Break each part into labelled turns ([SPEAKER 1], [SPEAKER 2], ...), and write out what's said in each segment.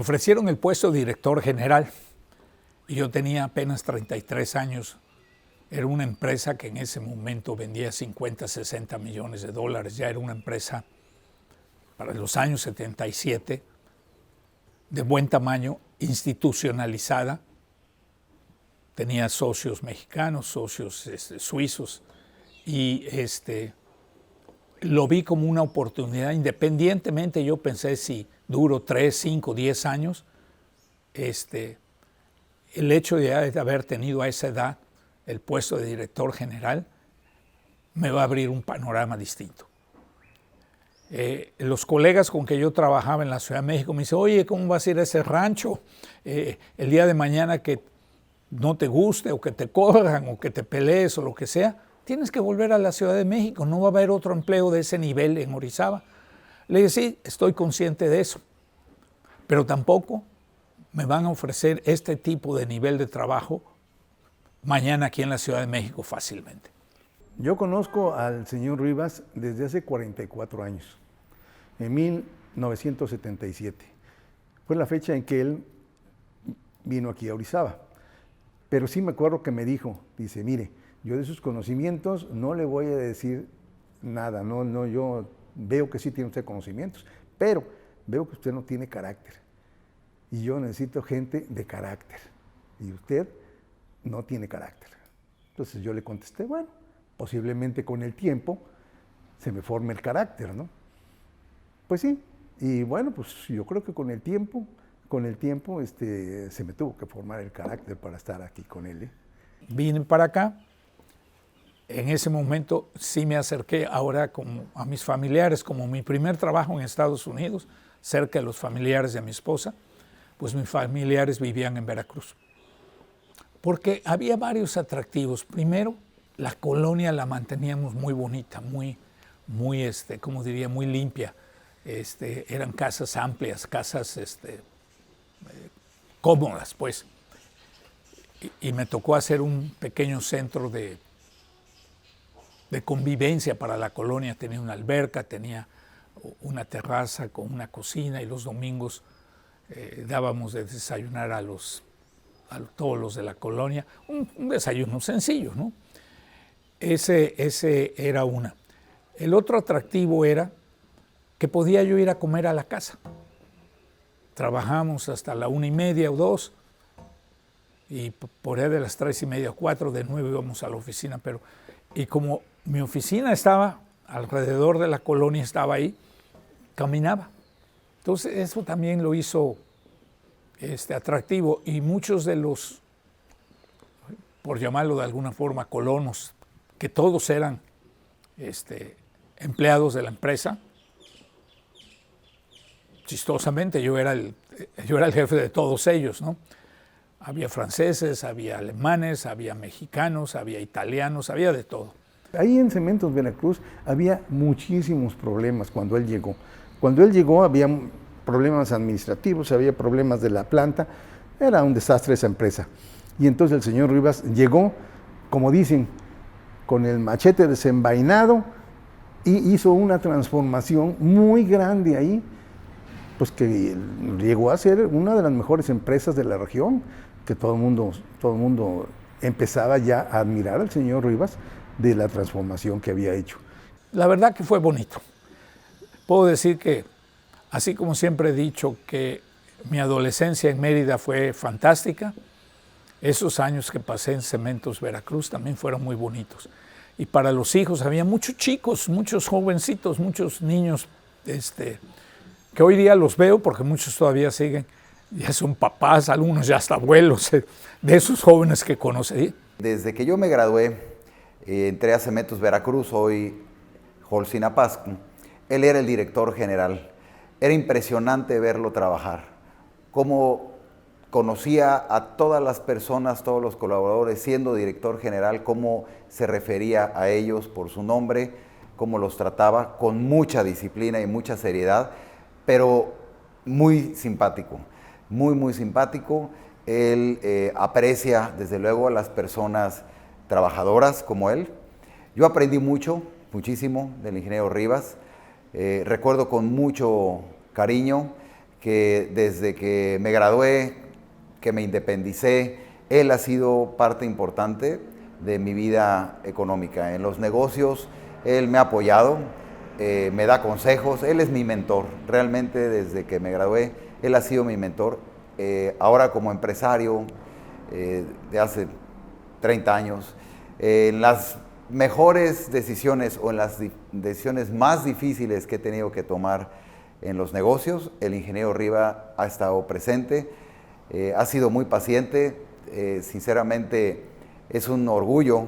[SPEAKER 1] ofrecieron el puesto de director general y yo tenía apenas 33 años. Era una empresa que en ese momento vendía 50, 60 millones de dólares. Ya era una empresa para los años 77 de buen tamaño, institucionalizada. Tenía socios mexicanos, socios suizos y lo vi como una oportunidad. Independientemente, yo pensé si duro 3, 5, 10 años, el hecho de haber tenido a esa edad el puesto de director general me va a abrir un panorama distinto. Los colegas con que yo trabajaba en la Ciudad de México me dicen, oye, ¿cómo vas a ir a ese rancho? El día de mañana que no te guste o que te corran o que te pelees o lo que sea, tienes que volver a la Ciudad de México, no va a haber otro empleo de ese nivel en Orizaba. Le dije, sí, estoy consciente de eso, pero tampoco me van a ofrecer este tipo de nivel de trabajo mañana aquí en la Ciudad de México fácilmente.
[SPEAKER 2] Yo conozco al señor Rivas desde hace 44 años, en 1977. Fue la fecha en que él vino aquí a Orizaba. Pero sí me acuerdo que me dijo, dice, mire, yo de sus conocimientos no le voy a decir nada, yo veo que sí tiene usted conocimientos, pero veo que usted no tiene carácter. Y yo necesito gente de carácter. Y usted no tiene carácter. Entonces yo le contesté, bueno, posiblemente con el tiempo se me forme el carácter, ¿no? Pues sí, y bueno, pues yo creo que con el tiempo se me tuvo que formar el carácter para estar aquí con él.
[SPEAKER 1] Vine para acá, en ese momento sí me acerqué ahora a mis familiares, como mi primer trabajo en Estados Unidos, cerca de los familiares de mi esposa, pues mis familiares vivían en Veracruz. Porque había varios atractivos. Primero, la colonia la manteníamos muy bonita, muy como diría, muy limpia. Eran casas amplias, casas cómodas, pues. Y me tocó hacer un pequeño centro de convivencia para la colonia. Tenía una alberca, tenía una terraza con una cocina y los domingos dábamos de desayunar a todos los de la colonia. Un desayuno sencillo, ¿no? Ese era una. El otro atractivo era que podía yo ir a comer a la casa. Trabajamos hasta la 1:30 o 2 y por ahí de las 3:30 o 4 de nuevo íbamos a la oficina. Y como mi oficina estaba alrededor de la colonia, estaba ahí, caminaba. Entonces eso también lo hizo atractivo y muchos de los, por llamarlo de alguna forma, colonos, que todos eran empleados de la empresa. Chistosamente, yo era el jefe de todos ellos, ¿no? Había franceses, había alemanes, había mexicanos, había italianos, había de todo.
[SPEAKER 2] Ahí en Cementos Veracruz había muchísimos problemas cuando él llegó. Cuando él llegó había problemas administrativos, había problemas de la planta, era un desastre esa empresa. Y entonces el señor Rivas llegó, como dicen, con el machete desenvainado y hizo una transformación muy grande ahí, pues que llegó a ser una de las mejores empresas de la región, que todo el mundo empezaba ya a admirar al señor Rivas de la transformación que había hecho.
[SPEAKER 1] La verdad que fue bonito. Puedo decir que, así como siempre he dicho que mi adolescencia en Mérida fue fantástica, esos años que pasé en Cementos Veracruz también fueron muy bonitos. Y para los hijos había muchos chicos, muchos jovencitos, muchos niños que hoy día los veo porque muchos todavía siguen, ya son papás, algunos ya hasta abuelos de esos jóvenes que conocí.
[SPEAKER 3] Desde que yo me gradué, entré a Cementos Veracruz, hoy Holcim-Apasco. Él era el director general. Era impresionante verlo trabajar, cómo conocía a todas las personas, todos los colaboradores, siendo director general, cómo se refería a ellos por su nombre, cómo los trataba con mucha disciplina y mucha seriedad, pero muy simpático, muy simpático. Él aprecia desde luego a las personas trabajadoras como él. Yo aprendí muchísimo del ingeniero Rivas. Recuerdo con mucho cariño que desde que me gradué, que me independicé, él ha sido parte importante de mi vida económica. En los negocios, él me ha apoyado, me da consejos, él es mi mentor. Realmente desde que me gradué, él ha sido mi mentor. Ahora como empresario de hace 30 años, en las mejores decisiones o en las decisiones más difíciles que he tenido que tomar en los negocios, el ingeniero Riva ha estado presente, ha sido muy paciente, sinceramente es un orgullo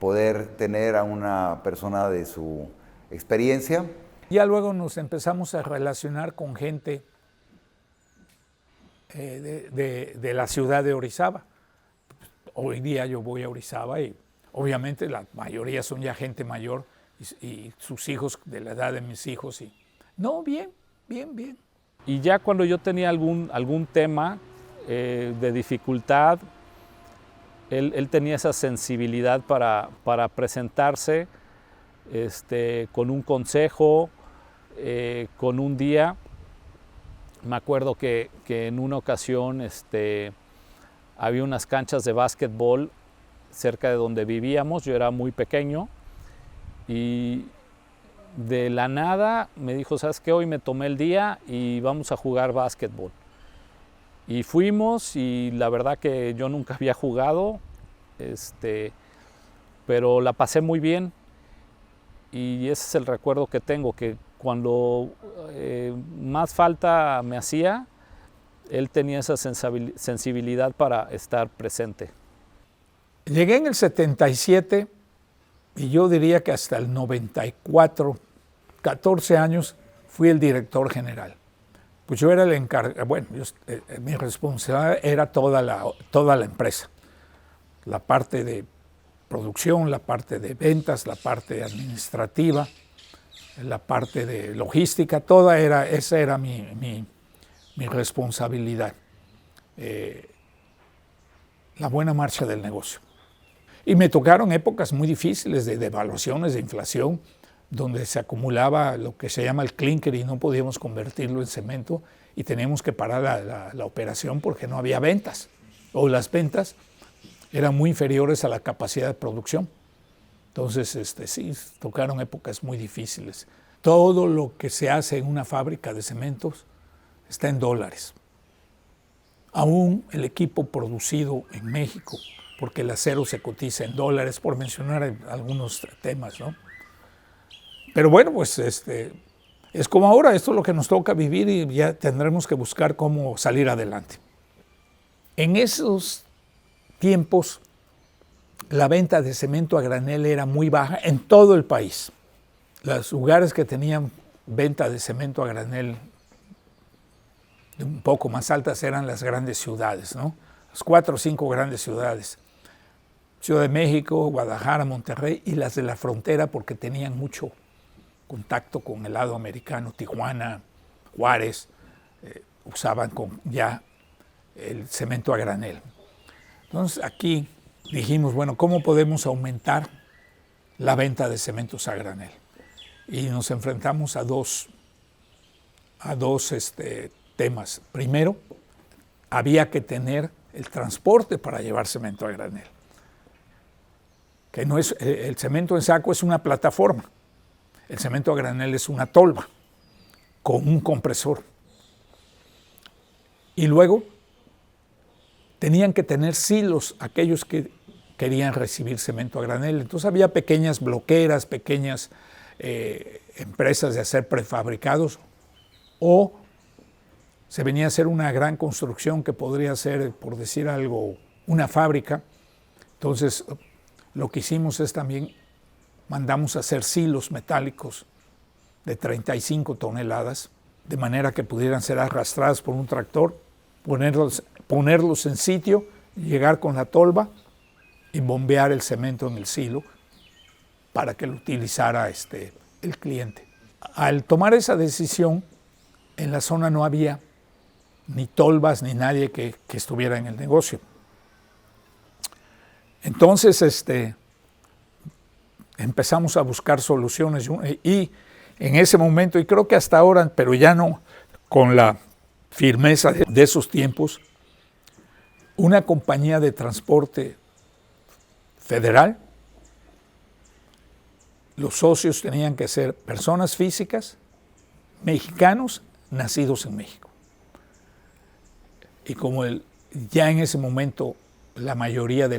[SPEAKER 3] poder tener a una persona de su experiencia.
[SPEAKER 1] Ya luego nos empezamos a relacionar con gente de la ciudad de Orizaba. Hoy día yo voy a Orizaba y obviamente la mayoría son ya gente mayor y sus hijos de la edad de mis hijos. Y no, bien.
[SPEAKER 4] Y ya cuando yo tenía algún tema de dificultad, él tenía esa sensibilidad para presentarse con un consejo, con un día. Me acuerdo que en una ocasión había unas canchas de básquetbol cerca de donde vivíamos, yo era muy pequeño y de la nada me dijo, ¿sabes qué? Hoy me tomé el día y vamos a jugar básquetbol. Y fuimos y la verdad que yo nunca había jugado, pero la pasé muy bien y ese es el recuerdo que tengo, que cuando más falta me hacía, él tenía esa sensibilidad para estar presente.
[SPEAKER 1] Llegué en el 77 y yo diría que hasta el 94, 14 años, fui el director general. Pues yo era el encargado, bueno, mi responsabilidad era toda la empresa. La parte de producción, la parte de ventas, la parte administrativa, la parte de logística, esa era mi responsabilidad. La buena marcha del negocio. Y me tocaron épocas muy difíciles de devaluaciones, de inflación, donde se acumulaba lo que se llama el clinker y no podíamos convertirlo en cemento y teníamos que parar la operación porque no había ventas. O las ventas eran muy inferiores a la capacidad de producción. Entonces, sí, tocaron épocas muy difíciles. Todo lo que se hace en una fábrica de cementos está en dólares. Aún el equipo producido en México, porque el acero se cotiza en dólares, por mencionar algunos temas, ¿no? Pero bueno, pues es como ahora, esto es lo que nos toca vivir y ya tendremos que buscar cómo salir adelante. En esos tiempos, la venta de cemento a granel era muy baja en todo el país. Los lugares que tenían venta de cemento a granel un poco más altas eran las grandes ciudades, ¿no? Las 4 o 5 grandes ciudades. Ciudad de México, Guadalajara, Monterrey y las de la frontera porque tenían mucho contacto con el lado americano, Tijuana, Juárez, usaban ya el cemento a granel. Entonces aquí dijimos, bueno, ¿cómo podemos aumentar la venta de cementos a granel? Y nos enfrentamos a dos temas. Primero, había que tener el transporte para llevar cemento a granel. Que no es, el cemento en saco es una plataforma. El cemento a granel es una tolva con un compresor. Y luego tenían que tener silos aquellos que querían recibir cemento a granel. Entonces había pequeñas bloqueras, pequeñas empresas de hacer prefabricados, o se venía a hacer una gran construcción que podría ser, por decir algo, una fábrica. Entonces lo que hicimos es también mandamos a hacer silos metálicos de 35 toneladas, de manera que pudieran ser arrastradas por un tractor, ponerlos en sitio, llegar con la tolva y bombear el cemento en el silo para que lo utilizara el cliente. Al tomar esa decisión, en la zona no había ni tolvas ni nadie que estuviera en el negocio. Entonces, empezamos a buscar soluciones y en ese momento, y creo que hasta ahora, pero ya no con la firmeza de esos tiempos, una compañía de transporte federal, los socios tenían que ser personas físicas, mexicanos, nacidos en México. Y como ya en ese momento la mayoría de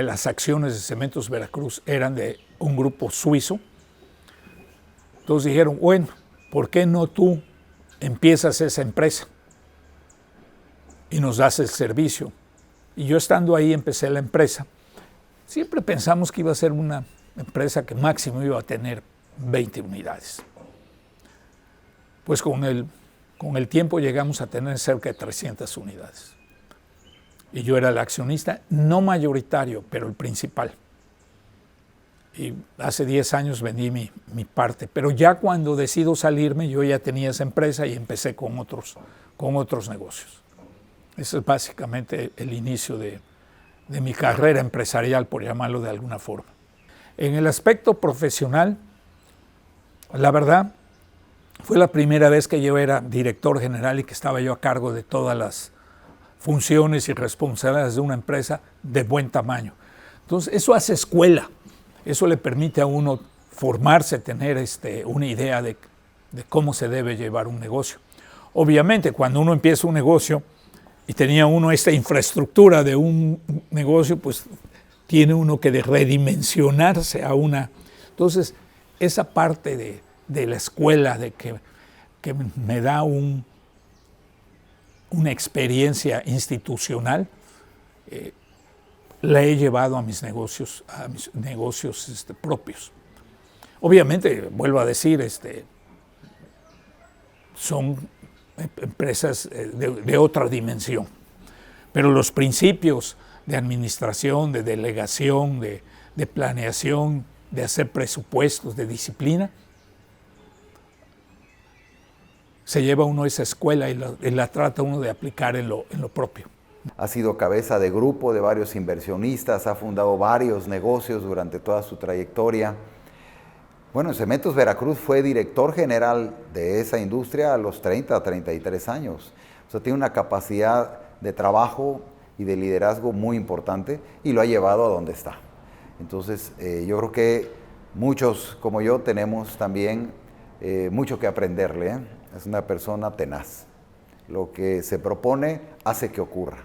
[SPEAKER 1] las acciones de Cementos Veracruz eran de un grupo suizo, entonces dijeron, bueno, ¿por qué no tú empiezas esa empresa y nos das el servicio? Y yo estando ahí empecé la empresa. Siempre pensamos que iba a ser una empresa que máximo iba a tener 20 unidades. Pues con el tiempo llegamos a tener cerca de 300 unidades. Y yo era el accionista, no mayoritario, pero el principal. Y hace 10 años vendí mi parte. Pero ya cuando decido salirme, yo ya tenía esa empresa y empecé con otros negocios. Ese es básicamente el inicio de mi carrera empresarial, por llamarlo de alguna forma. En el aspecto profesional, la verdad, fue la primera vez que yo era director general y que estaba yo a cargo de todas las funciones y responsabilidades de una empresa de buen tamaño. Entonces, eso hace escuela, eso le permite a uno formarse, tener una idea de cómo se debe llevar un negocio. Obviamente, cuando uno empieza un negocio y tenía uno esta infraestructura de un negocio, pues tiene uno que redimensionarse a una. Entonces, esa parte de la escuela, de que me da una experiencia institucional, la he llevado a mis negocios propios. Obviamente, vuelvo a decir, son empresas de otra dimensión, pero los principios de administración, de delegación, de planeación, de hacer presupuestos, de disciplina, se lleva uno a esa escuela y la trata uno de aplicar en lo propio.
[SPEAKER 3] Ha sido cabeza de grupo de varios inversionistas, ha fundado varios negocios durante toda su trayectoria. Bueno, en Cementos Veracruz fue director general de esa industria a los 30, 33 años. O sea, tiene una capacidad de trabajo y de liderazgo muy importante y lo ha llevado a donde está. Entonces, yo creo que muchos como yo tenemos también mucho que aprenderle, ¿eh? Es una persona tenaz. Lo que se propone hace que ocurra.